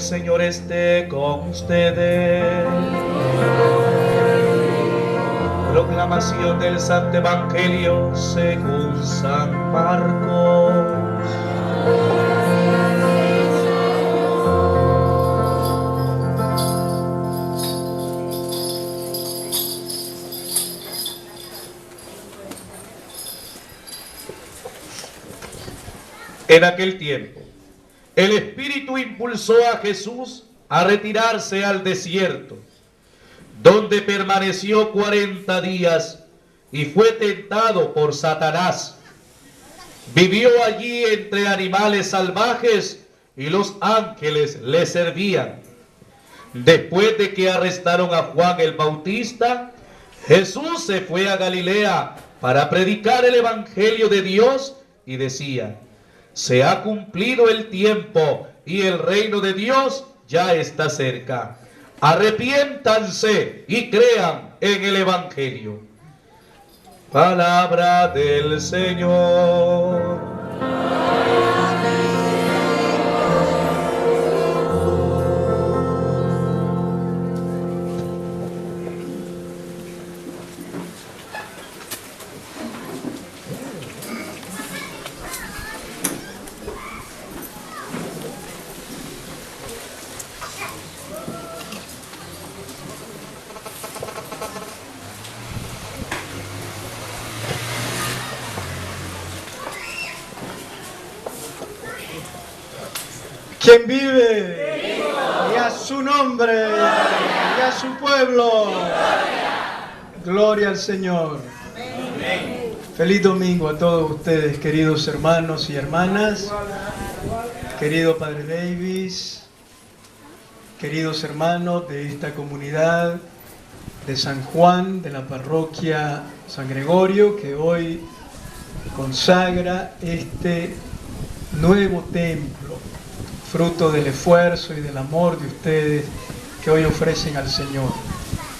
El Señor esté con ustedes. Proclamación del Santo Evangelio según San Marcos. En aquel tiempo, el Espíritu impulsó a Jesús a retirarse al desierto, donde permaneció 40 días y fue tentado por Satanás. Vivió allí entre animales salvajes y los ángeles le servían. Después de que arrestaron a Juan el Bautista, Jesús se fue a Galilea para predicar el Evangelio de Dios y decía: se ha cumplido el tiempo y el reino de Dios ya está cerca. Arrepiéntanse y crean en el Evangelio. Palabra del Señor. ¿Quién vive? Y a su nombre, y a su pueblo. Gloria al Señor. Amén. Feliz domingo a todos ustedes, queridos hermanos y hermanas, querido Padre Davis, queridos hermanos de esta comunidad de San Juan, de la parroquia San Gregorio, que hoy consagra este nuevo templo, fruto del esfuerzo y del amor de ustedes que hoy ofrecen al Señor.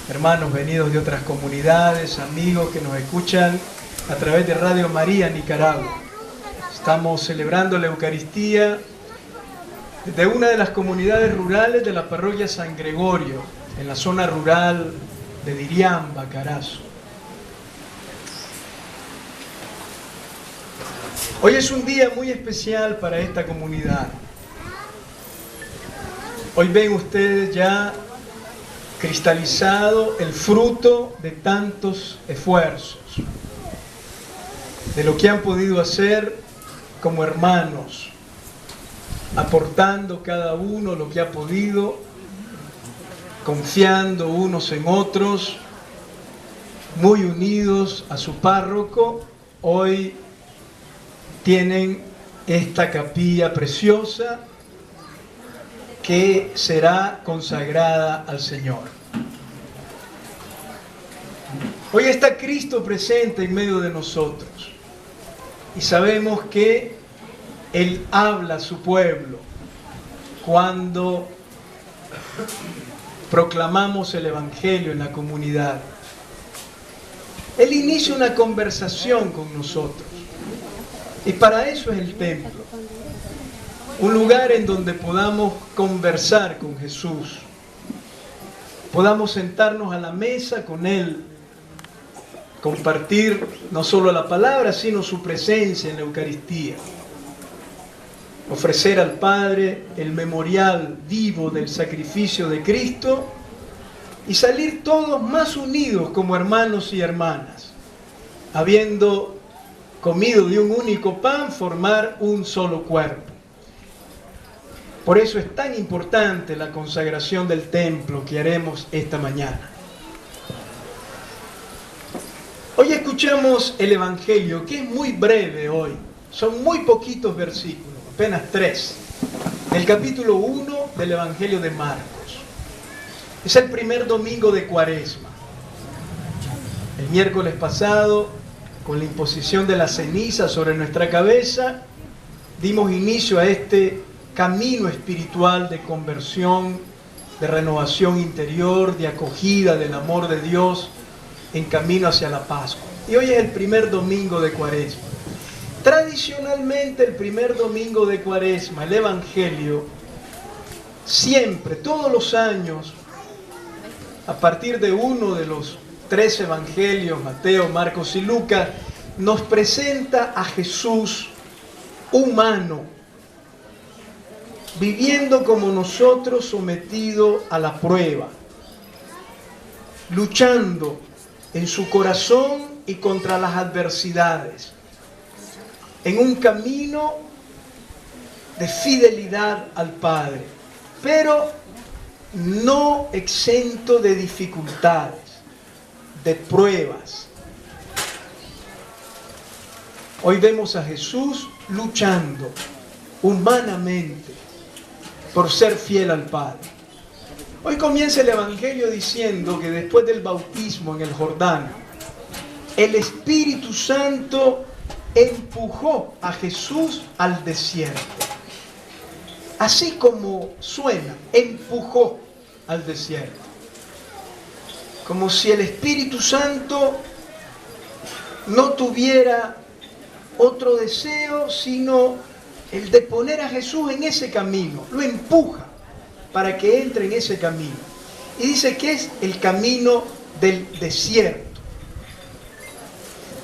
Hermanos venidos de otras comunidades, amigos que nos escuchan a través de Radio María Nicaragua. Estamos celebrando la Eucaristía de una de las comunidades rurales de la parroquia San Gregorio, en la zona rural de Diriamba, Carazo. Hoy es un día muy especial para esta comunidad. Hoy ven ustedes ya cristalizado el fruto de tantos esfuerzos, de lo que han podido hacer como hermanos, aportando cada uno lo que ha podido, confiando unos en otros, muy unidos a su párroco. Hoy tienen esta capilla preciosa que será consagrada al Señor. Hoy está Cristo presente en medio de nosotros y sabemos que Él habla a su pueblo cuando proclamamos el Evangelio en la comunidad. Él inicia una conversación con nosotros y para eso es el templo. Un lugar en donde podamos conversar con Jesús, podamos sentarnos a la mesa con Él, compartir no solo la palabra, sino su presencia en la Eucaristía, ofrecer al Padre el memorial vivo del sacrificio de Cristo y salir todos más unidos como hermanos y hermanas, habiendo comido de un único pan, formar un solo cuerpo. Por eso es tan importante la consagración del templo que haremos esta mañana. Hoy escuchamos el Evangelio, que es muy breve hoy. Son muy poquitos versículos, apenas 3. El capítulo 1 del Evangelio de Marcos. Es el primer domingo de Cuaresma. El miércoles pasado, con la imposición de la ceniza sobre nuestra cabeza, dimos inicio a este camino espiritual de conversión, de renovación interior, de acogida del amor de Dios en camino hacia la Pascua. Y hoy es el primer domingo de Cuaresma. Tradicionalmente el primer domingo de Cuaresma, el Evangelio siempre, todos los años, a partir de uno de los 3 evangelios, Mateo, Marcos y Lucas, nos presenta a Jesús humano, viviendo como nosotros, sometido a la prueba, luchando en su corazón y contra las adversidades, en un camino de fidelidad al Padre, pero no exento de dificultades, de pruebas. Hoy vemos a Jesús luchando humanamente por ser fiel al Padre. Hoy comienza el Evangelio diciendo que después del bautismo en el Jordán, el Espíritu Santo empujó a Jesús al desierto. Así como suena, empujó al desierto. Como si el Espíritu Santo no tuviera otro deseo sino el de poner a Jesús en ese camino. Lo empuja para que entre en ese camino. Y dice que es el camino del desierto.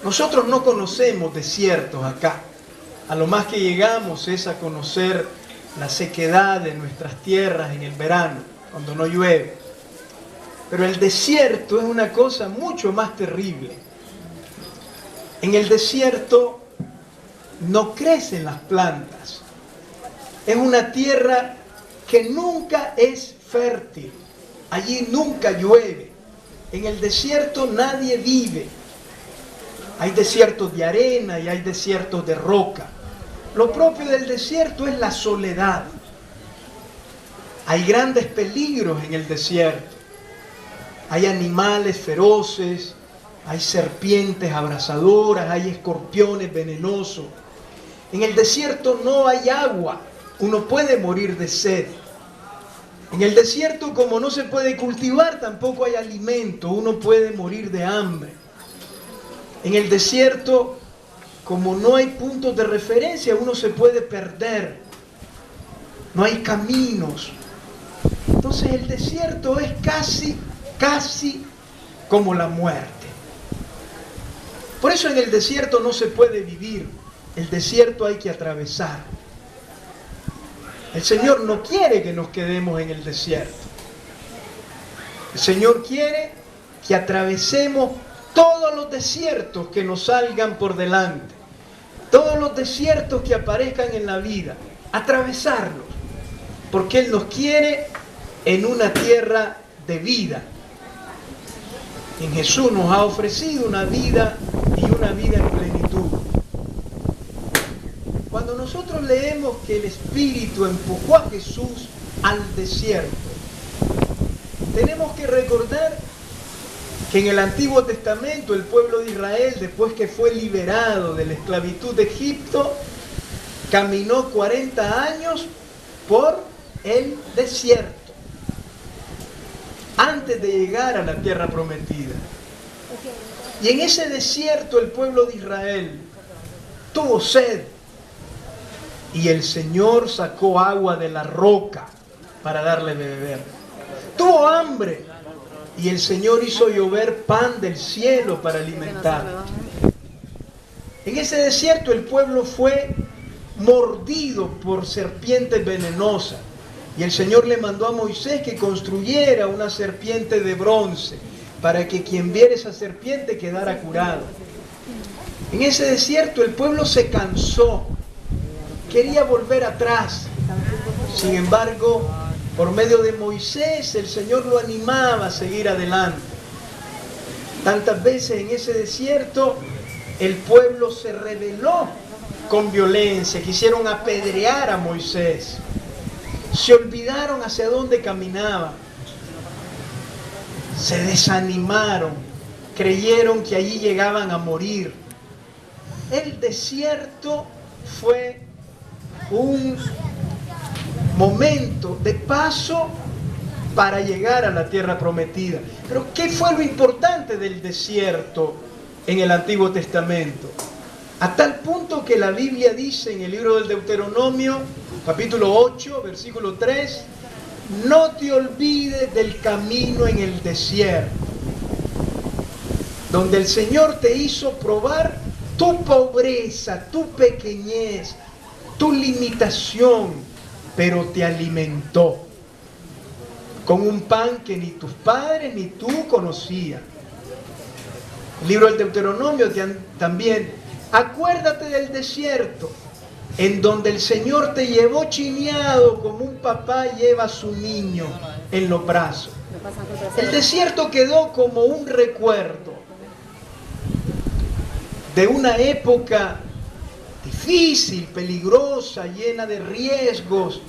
Nosotros no conocemos desiertos acá. A lo más que llegamos es a conocer la sequedad de nuestras tierras en el verano, cuando no llueve. Pero el desierto es una cosa mucho más terrible. En el desierto no crecen las plantas. Es una tierra que nunca es fértil. Allí nunca llueve. En el desierto nadie vive. Hay desiertos de arena y hay desiertos de roca. Lo propio del desierto es la soledad. Hay grandes peligros en el desierto. Hay animales feroces, hay serpientes abrasadoras, hay escorpiones venenosos. En el desierto no hay agua, uno puede morir de sed. En el desierto, como no se puede cultivar, tampoco hay alimento, uno puede morir de hambre. En el desierto, como no hay puntos de referencia, uno se puede perder. No hay caminos. Entonces el desierto es casi como la muerte. Por eso en el desierto no se puede vivir. El desierto hay que atravesar. El Señor no quiere que nos quedemos en el desierto. El Señor quiere que atravesemos todos los desiertos que nos salgan por delante. Todos los desiertos que aparezcan en la vida. Atravesarlos. Porque Él nos quiere en una tierra de vida. En Jesús nos ha ofrecido una vida y una vida en plenitud. Cuando nosotros leemos que el Espíritu empujó a Jesús al desierto, tenemos que recordar que en el Antiguo Testamento el pueblo de Israel, después que fue liberado de la esclavitud de Egipto, caminó 40 años por el desierto antes de llegar a la tierra prometida. Y en ese desierto el pueblo de Israel tuvo sed. Y el Señor sacó agua de la roca para darle de beber. Tuvo hambre. Y el Señor hizo llover pan del cielo para alimentar. En ese desierto el pueblo fue mordido por serpientes venenosas. Y el Señor le mandó a Moisés que construyera una serpiente de bronce para que quien viera esa serpiente quedara curado. En ese desierto el pueblo se cansó. Quería volver atrás. Sin embargo, por medio de Moisés, el Señor lo animaba a seguir adelante. Tantas veces en ese desierto, el pueblo se rebeló con violencia. Quisieron apedrear a Moisés. Se olvidaron hacia dónde caminaban. Se desanimaron. Creyeron que allí llegaban a morir. El desierto fue un momento de paso para llegar a la tierra prometida. Pero ¿qué fue lo importante del desierto en el Antiguo Testamento? A tal punto que la Biblia dice en el libro del Deuteronomio, capítulo 8, versículo 3, no te olvides del camino en el desierto, donde el Señor te hizo probar tu pobreza, tu pequeñez, tu limitación, pero te alimentó con un pan que ni tus padres ni tú conocías. El libro del Deuteronomio también, acuérdate del desierto, en donde el Señor te llevó chineado como un papá lleva a su niño en los brazos. El desierto quedó como un recuerdo de una época difícil, peligrosa, llena de riesgos,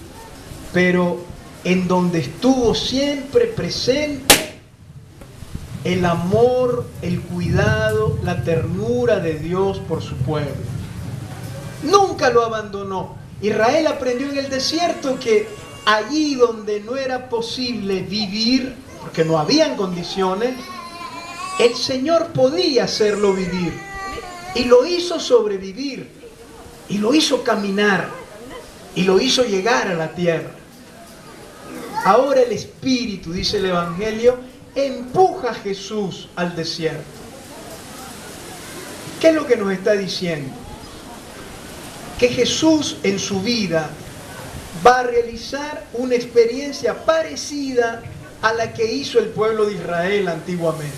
pero en donde estuvo siempre presente el amor, el cuidado, la ternura de Dios por su pueblo. Nunca lo abandonó. Israel aprendió en el desierto que allí donde no era posible vivir, porque no habían condiciones, el Señor podía hacerlo vivir. Y lo hizo sobrevivir, y lo hizo caminar, y lo hizo llegar a la tierra. Ahora el Espíritu, dice el Evangelio, empuja a Jesús al desierto. ¿Qué es lo que nos está diciendo? Que Jesús en su vida va a realizar una experiencia parecida a la que hizo el pueblo de Israel antiguamente.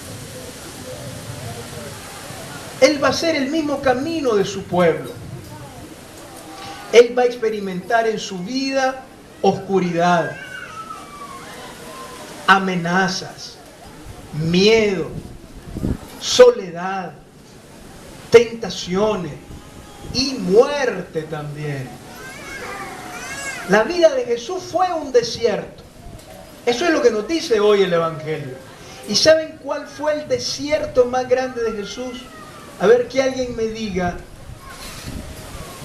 Él va a hacer el mismo camino de su pueblo. Él va a experimentar en su vida oscuridad, amenazas, miedo, soledad, tentaciones y muerte también. La vida de Jesús fue un desierto. Eso es lo que nos dice hoy el Evangelio. ¿Y saben cuál fue el desierto más grande de Jesús? A ver, que alguien me diga,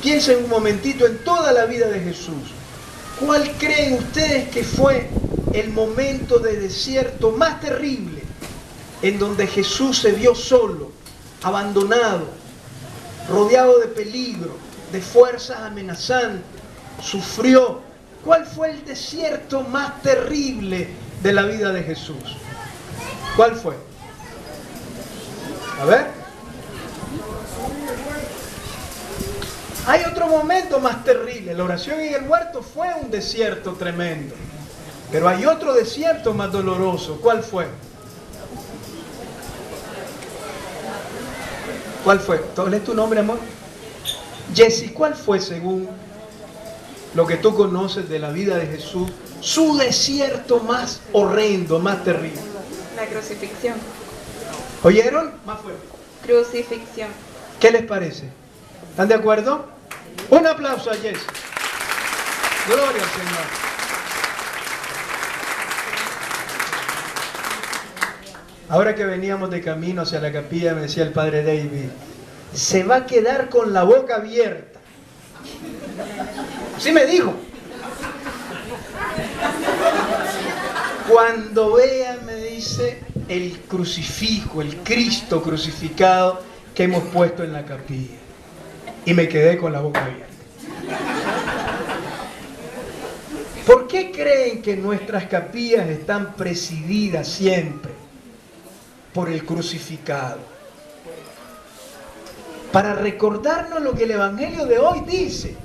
piensen un momentito en toda la vida de Jesús. ¿Cuál creen ustedes que fue el momento de desierto más terrible en donde Jesús se vio solo, abandonado, rodeado de peligro, de fuerzas amenazantes, sufrió? ¿Cuál fue el desierto más terrible de la vida de Jesús? ¿Cuál fue? A ver. Hay otro momento más terrible. La oración en el huerto fue un desierto tremendo. Pero hay otro desierto más doloroso. ¿Cuál fue? ¿Cuál fue? ¿Cuál es tu nombre, amor? Jessy, ¿cuál fue, según lo que tú conoces de la vida de Jesús, su desierto más horrendo, más terrible? La crucifixión. ¿Oyeron? Más fuerte. Crucifixión. ¿Qué les parece? ¿Están de acuerdo? Un aplauso a Jessy. Gloria al Señor. Ahora que veníamos de camino hacia la capilla, me decía el padre David, se va a quedar con la boca abierta. Así me dijo. Cuando vea, me dice, el crucifijo, el Cristo crucificado que hemos puesto en la capilla. Y me quedé con la boca abierta. ¿Por qué creen que nuestras capillas están presididas siempre por el crucificado? Para recordarnos lo que el Evangelio de hoy dice.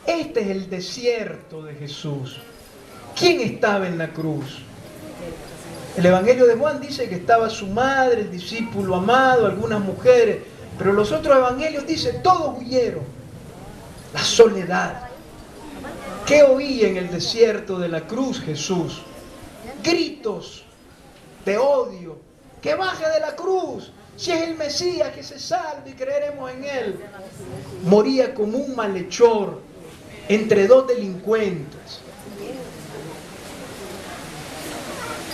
Este es el desierto de Jesús. ¿Quién estaba en la cruz? El Evangelio de Juan dice que estaba su madre, el discípulo amado, algunas mujeres, pero los otros evangelios dicen, todos huyeron. La soledad. ¿Qué oía en el desierto de la cruz Jesús? Gritos de odio. Que baje de la cruz. Si es el Mesías, que se salve y creeremos en Él. Moría como un malhechor entre dos delincuentes.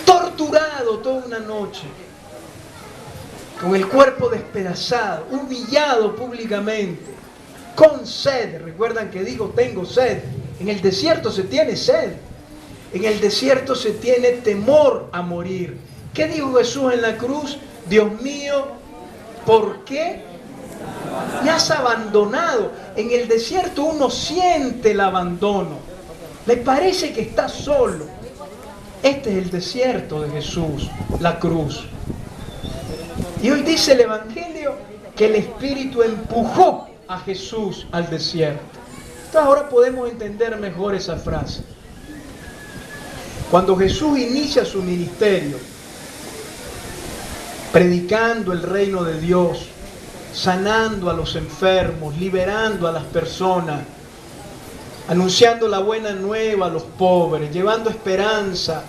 Torturado toda una noche. Con el cuerpo despedazado, humillado públicamente, con sed. Recuerdan que digo, tengo sed. En el desierto se tiene sed. En el desierto se tiene temor a morir. ¿Qué dijo Jesús en la cruz? Dios mío, ¿por qué me has abandonado? En el desierto uno siente el abandono. Le parece que está solo. Este es el desierto de Jesús, la cruz. Y hoy dice el Evangelio que el Espíritu empujó a Jesús al desierto. Entonces ahora podemos entender mejor esa frase. Cuando Jesús inicia su ministerio, predicando el reino de Dios, sanando a los enfermos, liberando a las personas, anunciando la buena nueva a los pobres, llevando esperanza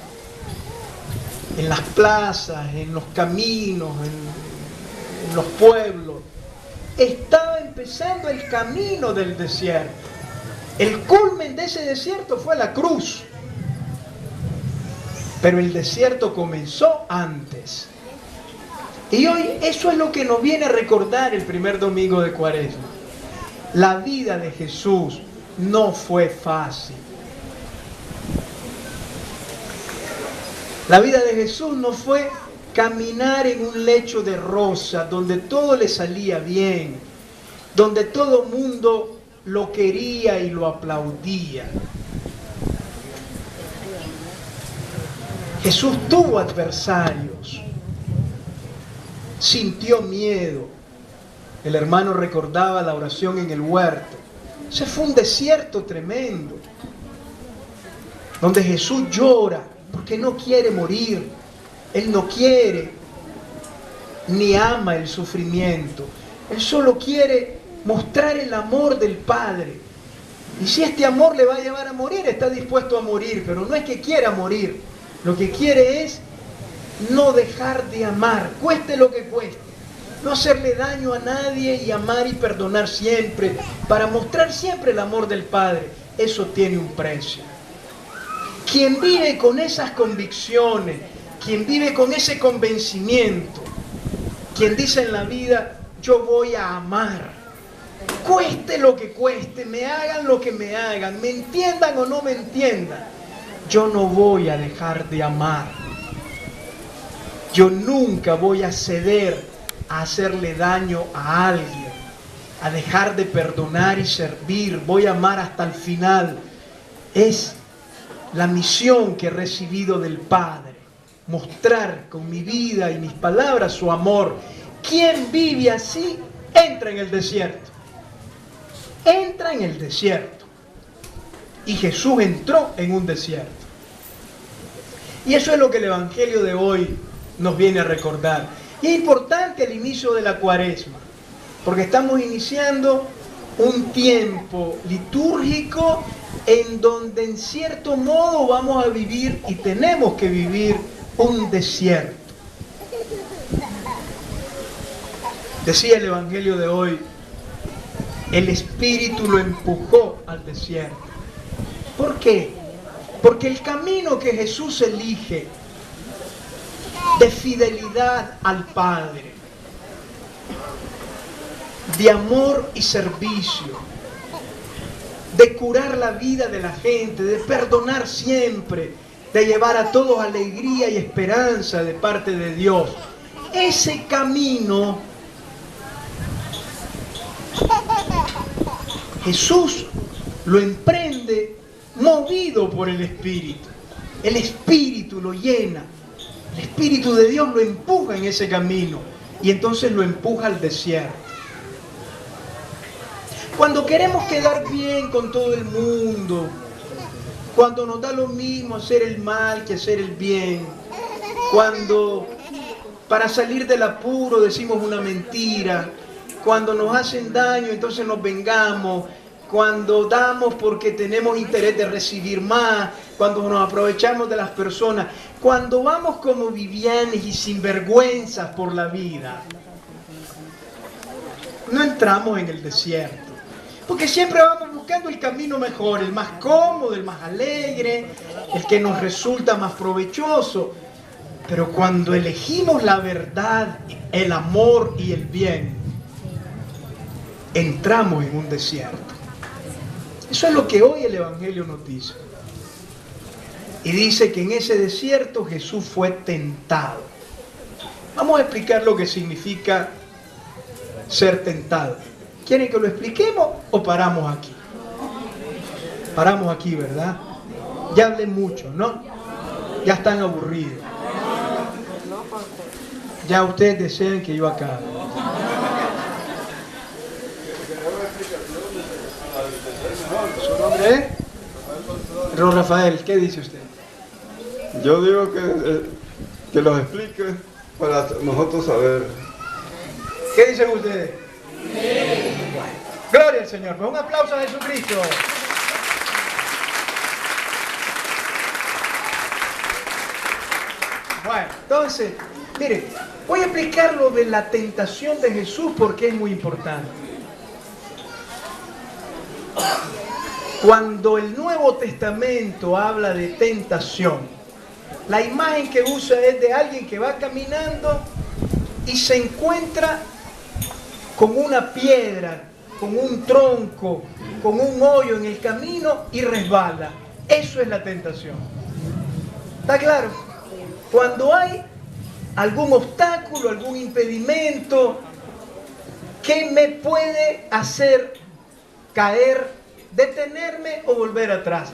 en las plazas, en los caminos, en los pueblos. Estaba empezando el camino del desierto. El culmen de ese desierto fue la cruz. Pero el desierto comenzó antes. Y hoy eso es lo que nos viene a recordar el primer domingo de Cuaresma. La vida de Jesús no fue fácil. La vida de Jesús no fue caminar en un lecho de rosa donde todo le salía bien, donde todo el mundo lo quería y lo aplaudía. Jesús tuvo adversarios, sintió miedo. El hermano recordaba la oración en el huerto. Ese fue un desierto tremendo, donde Jesús llora porque no quiere morir. Él no quiere ni ama el sufrimiento. Él solo quiere mostrar el amor del Padre. Y si este amor le va a llevar a morir, está dispuesto a morir, pero no es que quiera morir. Lo que quiere es no dejar de amar, cueste lo que cueste. No hacerle daño a nadie y amar y perdonar siempre, para mostrar siempre el amor del Padre. Eso tiene un precio. Quien vive con esas convicciones, quien vive con ese convencimiento, quien dice en la vida, yo voy a amar, cueste lo que cueste, me hagan lo que me hagan, me entiendan o no me entiendan, yo no voy a dejar de amar. Yo nunca voy a ceder a hacerle daño a alguien, a dejar de perdonar y servir. Voy a amar hasta el final. Es la misión que he recibido del Padre, mostrar con mi vida y mis palabras su amor. Quien vive así, entra en el desierto. Entra en el desierto. Y Jesús entró en un desierto. Y eso es lo que el Evangelio de hoy nos viene a recordar. Y es importante el inicio de la Cuaresma, porque estamos iniciando un tiempo litúrgico en donde en cierto modo vamos a vivir y tenemos que vivir un desierto. Decía el Evangelio de hoy, el Espíritu lo empujó al desierto. ¿Por qué? Porque el camino que Jesús elige de fidelidad al Padre, de amor y servicio, de curar la vida de la gente, de perdonar siempre, de llevar a todos alegría y esperanza de parte de Dios. Ese camino Jesús lo emprende movido por el Espíritu. El Espíritu lo llena. El Espíritu de Dios lo empuja en ese camino y entonces lo empuja al desierto. Cuando queremos quedar bien con todo el mundo, cuando nos da lo mismo hacer el mal que hacer el bien, cuando para salir del apuro decimos una mentira, cuando nos hacen daño entonces nos vengamos, cuando damos porque tenemos interés de recibir más, cuando nos aprovechamos de las personas, cuando vamos como vivianes y sinvergüenzas por la vida, no entramos en el desierto. Porque siempre vamos buscando el camino mejor, el más cómodo, el más alegre, el que nos resulta más provechoso. Pero cuando elegimos la verdad, el amor y el bien, entramos en un desierto. Eso es lo que hoy el Evangelio nos dice. Y dice que en ese desierto Jesús fue tentado. Vamos a explicar lo que significa ser tentado. ¿Quieren que lo expliquemos o paramos aquí? Paramos aquí, ¿verdad? Ya hablé mucho, ¿no? Ya están aburridos. Ya ustedes desean que yo acabe. ¿Su nombre es? Don Rafael, ¿qué dice usted? Yo digo que los explique para nosotros saber. ¿Qué dicen ustedes? Bueno, gloria al Señor. Pues un aplauso a Jesucristo. Bueno, entonces, mire, voy a explicar lo de la tentación de Jesús porque es muy importante. Cuando el Nuevo Testamento habla de tentación, la imagen que usa es de alguien que va caminando y se encuentra con una piedra, con un tronco, con un hoyo en el camino y resbala. Eso es la tentación. ¿Está claro? Cuando hay algún obstáculo, algún impedimento que me puede hacer caer, detenerme o volver atrás.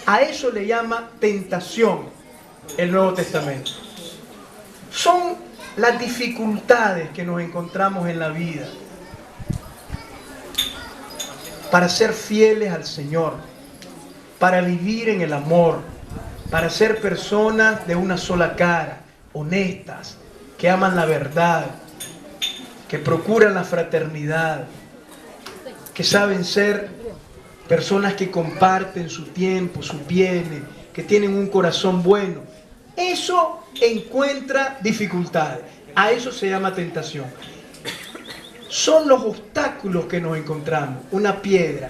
A eso le llama tentación el Nuevo Testamento. Son las dificultades que nos encontramos en la vida para ser fieles al Señor, para vivir en el amor, para ser personas de una sola cara, honestas, que aman la verdad, que procuran la fraternidad, que saben ser personas que comparten su tiempo, sus bienes, que tienen un corazón bueno. Eso encuentra dificultades. A eso se llama tentación. Son los obstáculos que nos encontramos. Una piedra,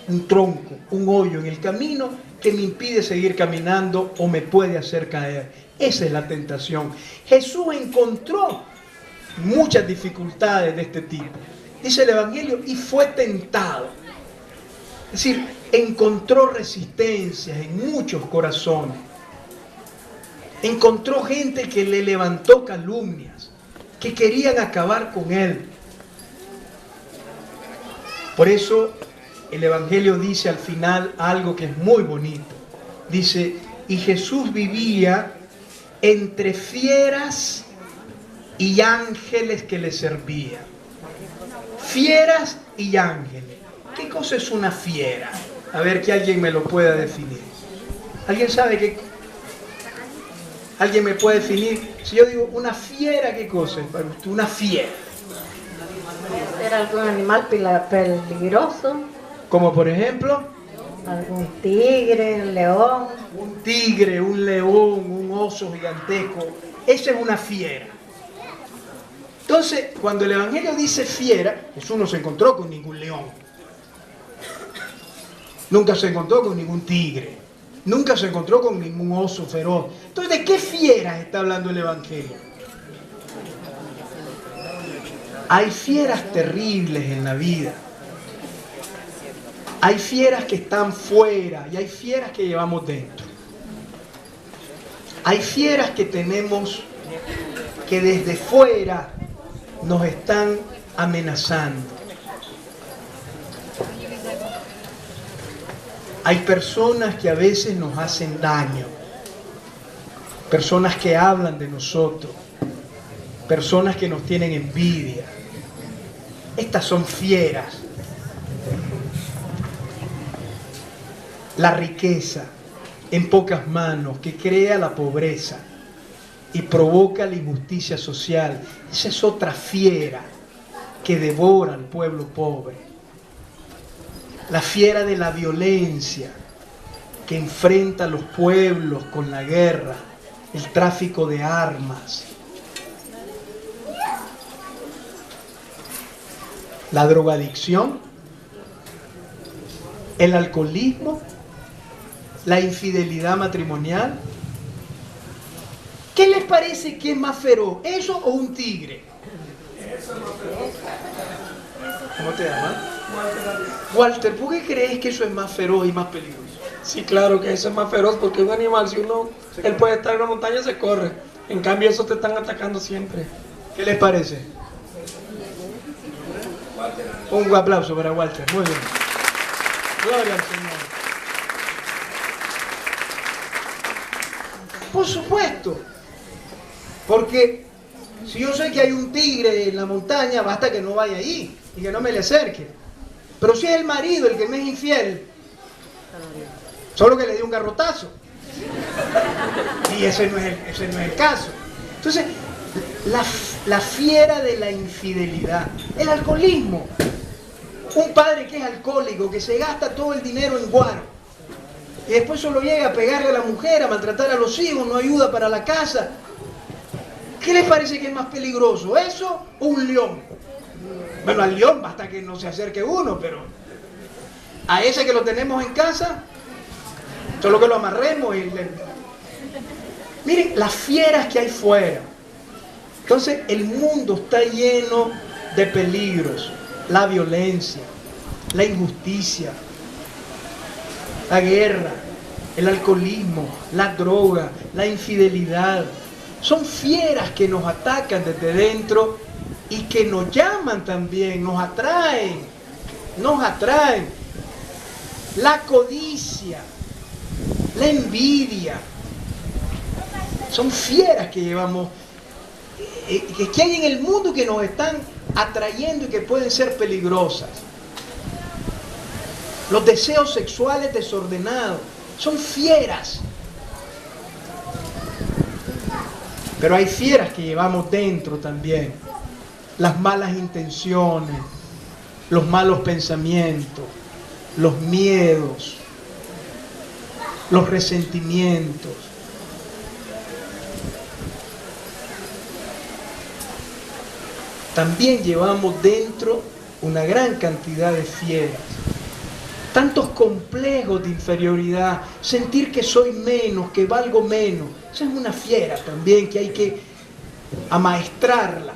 un tronco, un hoyo en el camino que me impide seguir caminando o me puede hacer caer. Esa es la tentación. Jesús encontró muchas dificultades de este tipo. Dice el Evangelio, y fue tentado. Es decir, encontró resistencias en muchos corazones. Encontró gente que le levantó calumnias, que querían acabar con él. Por eso el Evangelio dice al final algo que es muy bonito. Dice, y Jesús vivía entre fieras y ángeles que le servían. Fieras y ángeles. ¿Qué cosa es una fiera? A ver que alguien me lo pueda definir. ¿Alguien sabe qué? ¿Alguien me puede definir? Si yo digo una fiera, ¿qué cosa es para usted? Una fiera. ¿Ser algún animal peligroso? Como por ejemplo, ¿Algún tigre, un león? un tigre, un león, un oso gigantesco. Esa es una fiera. Entonces, cuando el Evangelio dice fiera, Jesús no se encontró con ningún león. Nunca se encontró con ningún tigre. Nunca se encontró con ningún oso feroz. Entonces, ¿de qué fieras está hablando el Evangelio? Hay fieras terribles en la vida. Hay fieras que están fuera y hay fieras que llevamos dentro. Hay fieras que tenemos que desde fuera nos están amenazando. Hay personas que a veces nos hacen daño. Personas que hablan de nosotros. Personas que nos tienen envidia. Estas son fieras. La riqueza en pocas manos que crea la pobreza y provoca la injusticia social. Esa es otra fiera que devora al pueblo pobre. La fiera de la violencia que enfrenta a los pueblos con la guerra, el tráfico de armas. La drogadicción, el alcoholismo, la infidelidad matrimonial. ¿Qué les parece que es más feroz, eso o un tigre? ¿Cómo te llamas? Walter, ¿por qué crees que eso es más feroz y más peligroso? Sí, claro que eso es más feroz porque un animal, si él puede estar en una montaña, se corre. En cambio, esos te están atacando siempre. ¿Qué les parece? Un aplauso para Walter, muy bien. Gloria al Señor. Por supuesto. Porque si yo sé que hay un tigre en la montaña, basta que no vaya ahí y que no me le acerque. Pero si es el marido el que me es infiel, solo que le dio un garrotazo. Y ese no es el caso. Entonces, la fiera de la infidelidad, el alcoholismo. Un padre que es alcohólico, que se gasta todo el dinero en guaro, y después solo llega a pegarle a la mujer, a maltratar a los hijos, no ayuda para la casa. ¿Qué les parece que es más peligroso, eso o un león? Bueno, al león basta que no se acerque uno, pero a ese que lo tenemos en casa, solo que lo amarremos y Miren las fieras que hay fuera. Entonces el mundo está lleno de peligros. La violencia, la injusticia, la guerra, el alcoholismo, la droga, la infidelidad. Son fieras que nos atacan desde dentro y que nos llaman también, nos atraen. La codicia, la envidia. Son fieras que llevamos, que hay en el mundo que nos están atrayendo y que pueden ser peligrosas. Los deseos sexuales desordenados son fieras. Pero hay fieras que llevamos dentro también. Las malas intenciones, los malos pensamientos, los miedos, los resentimientos. También llevamos dentro una gran cantidad de fieras. Tantos complejos de inferioridad, sentir que soy menos, que valgo menos. Esa es una fiera también que hay que amaestrarla.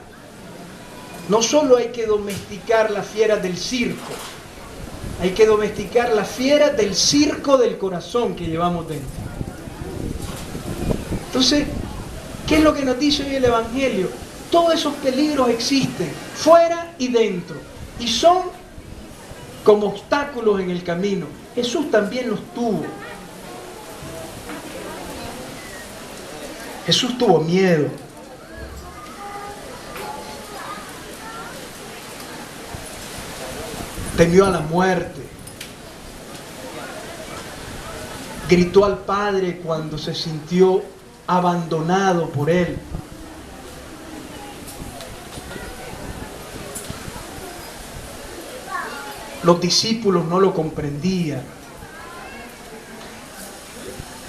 No solo hay que domesticar la fiera del circo, hay que domesticar la fiera del circo del corazón que llevamos dentro. Entonces, ¿qué es lo que nos dice hoy el Evangelio? Todos esos peligros existen, fuera y dentro, y son como obstáculos en el camino. Jesús también los tuvo. Jesús tuvo miedo. Temió a la muerte. Gritó al Padre cuando se sintió abandonado por Él. Los discípulos no lo comprendían.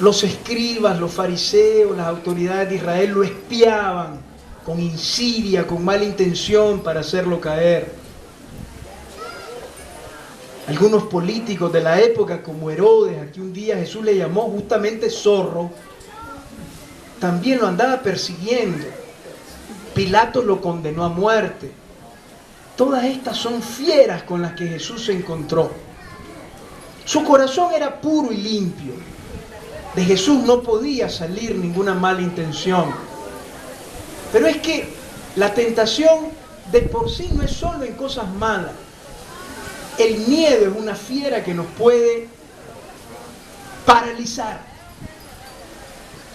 Los escribas, los fariseos, las autoridades de Israel lo espiaban con insidia, con mala intención para hacerlo caer. Algunos políticos de la época, como Herodes, a que un día Jesús le llamó justamente zorro, también lo andaba persiguiendo. Pilato lo condenó a muerte. Todas estas son fieras con las que Jesús se encontró. Su corazón era puro y limpio. De Jesús no podía salir ninguna mala intención. Pero es que la tentación de por sí no es solo en cosas malas. El miedo es una fiera que nos puede paralizar.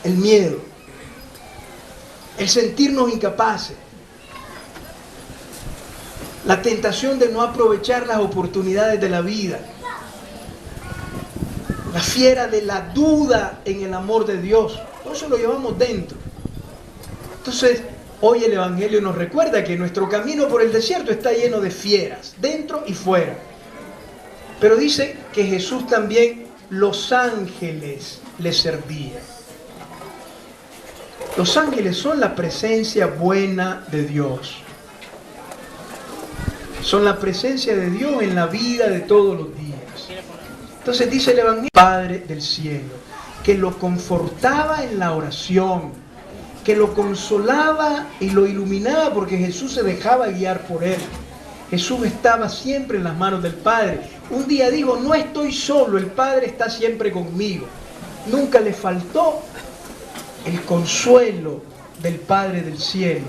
El miedo. El sentirnos incapaces. La tentación de no aprovechar las oportunidades de la vida. La fiera de la duda en el amor de Dios. Todo eso lo llevamos dentro. Entonces, hoy el Evangelio nos recuerda que nuestro camino por el desierto está lleno de fieras, dentro y fuera. Pero dice que Jesús también, los ángeles le servían. Los ángeles son la presencia buena de Dios. Son la presencia de Dios en la vida de todos los días. Entonces dice el Evangelio, Padre del cielo, que lo confortaba en la oración, que lo consolaba y lo iluminaba porque Jesús se dejaba guiar por Él. Jesús estaba siempre en las manos del Padre. Un día dijo, no estoy solo, el Padre está siempre conmigo. Nunca le faltó el consuelo del Padre del cielo.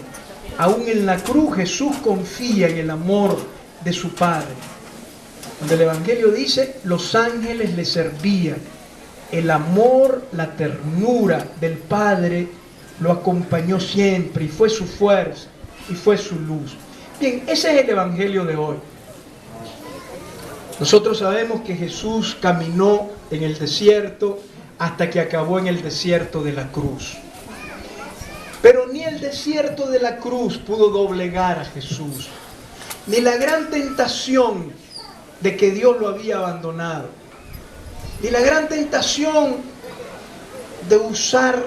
Aún en la cruz Jesús confía en el amor de su Padre. Donde el Evangelio dice, los ángeles le servían. el amor, la ternura del Padre lo acompañó siempre y fue su fuerza y fue su luz. Bien, ese es el evangelio de hoy. Nosotros sabemos que Jesús caminó en el desierto hasta que acabó en el desierto de la cruz. Pero ni el desierto de la cruz pudo doblegar a Jesús, ni la gran tentación de que Dios lo había abandonado, ni la gran tentación de usar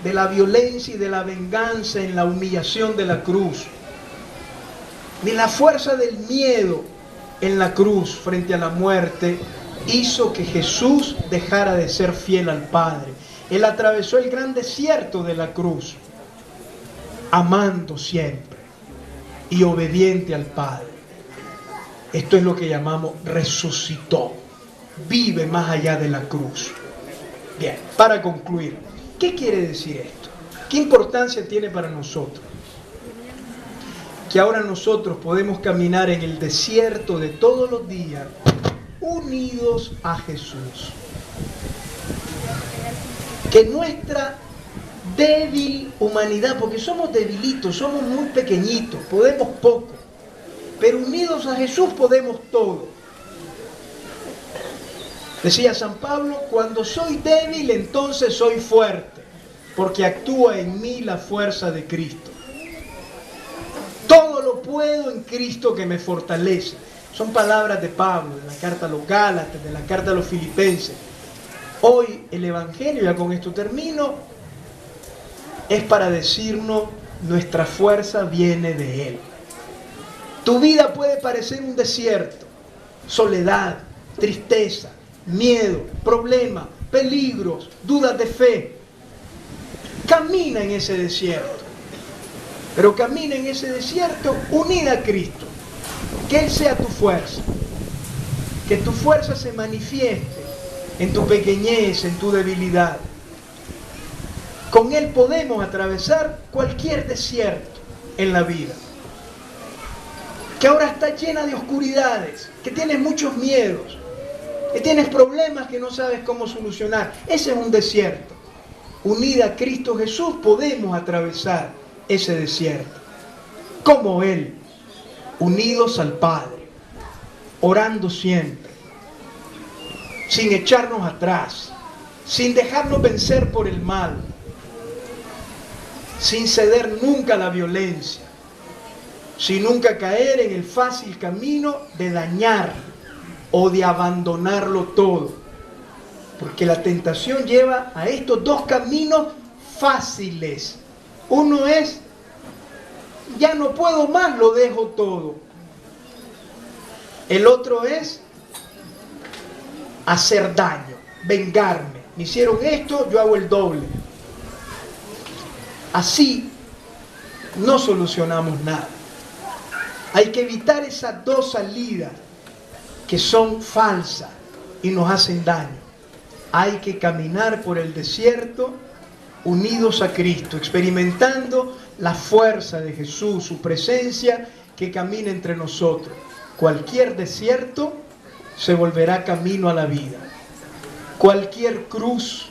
de la violencia y de la venganza en la humillación de la cruz, ni la fuerza del miedo en la cruz frente a la muerte hizo que Jesús dejara de ser fiel al Padre. Él atravesó el gran desierto de la cruz, amando siempre y obediente al Padre. Esto es lo que llamamos resucitó. Vive más allá de la cruz. Bien, para concluir, ¿qué quiere decir esto? ¿Qué importancia tiene para nosotros? Que ahora nosotros podemos caminar en el desierto de todos los días unidos a Jesús. Que nuestra débil humanidad, porque somos debilitos, somos muy pequeñitos, podemos poco, pero unidos a Jesús podemos todo. Decía San Pablo, cuando soy débil entonces soy fuerte, porque actúa en mí la fuerza de Cristo. Todo lo puedo en Cristo que me fortalece. Son palabras de Pablo, de la carta a los Gálatas, de la carta a los Filipenses. Hoy el Evangelio, ya con esto termino, es para decirnos nuestra fuerza viene de Él. Tu vida puede parecer un desierto, soledad, tristeza, miedo, problemas, peligros, dudas de fe. Camina en ese desierto, pero camina en ese desierto unida a Cristo. Que Él sea tu fuerza, que tu fuerza se manifieste en tu pequeñez, en tu debilidad. Con Él podemos atravesar cualquier desierto en la vida. Que ahora está llena de oscuridades, que tienes muchos miedos, que tienes problemas que no sabes cómo solucionar. Ese es un desierto. Unida a Cristo Jesús podemos atravesar ese desierto. Como Él, unidos al Padre, orando siempre, sin echarnos atrás, sin dejarnos vencer por el mal, sin ceder nunca a la violencia, sin nunca caer en el fácil camino de dañar o de abandonarlo todo. Porque la tentación lleva a estos dos caminos fáciles. Uno es, ya no puedo más, lo dejo todo. El otro es hacer daño, vengarme. Me hicieron esto, yo hago el doble. Así no solucionamos nada. Hay que evitar esas dos salidas que son falsas y nos hacen daño. Hay que caminar por el desierto unidos a Cristo, experimentando la fuerza de Jesús, su presencia que camina entre nosotros. Cualquier desierto se volverá camino a la vida. Cualquier cruz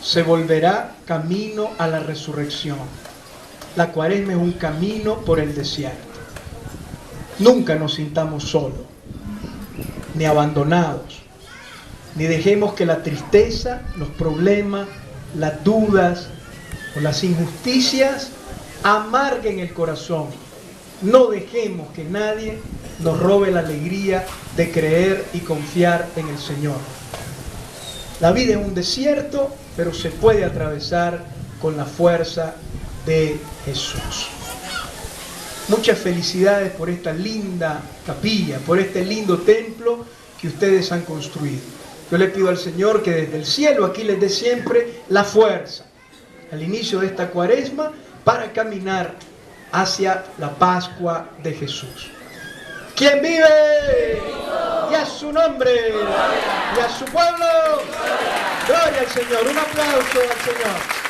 se volverá camino a la resurrección. La Cuaresma es un camino por el desierto. Nunca nos sintamos solos, ni abandonados, ni dejemos que la tristeza, los problemas, las dudas o las injusticias amarguen el corazón. No dejemos que nadie nos robe la alegría de creer y confiar en el Señor. La vida es un desierto, pero se puede atravesar con la fuerza de Jesús. Muchas felicidades por esta linda capilla, por este lindo templo que ustedes han construido. Yo le pido al Señor que desde el cielo aquí les dé siempre la fuerza al inicio de esta Cuaresma para caminar hacia la Pascua de Jesús. ¿Quién vive? Y a su nombre. Y a su pueblo. Gloria al Señor. Un aplauso al Señor.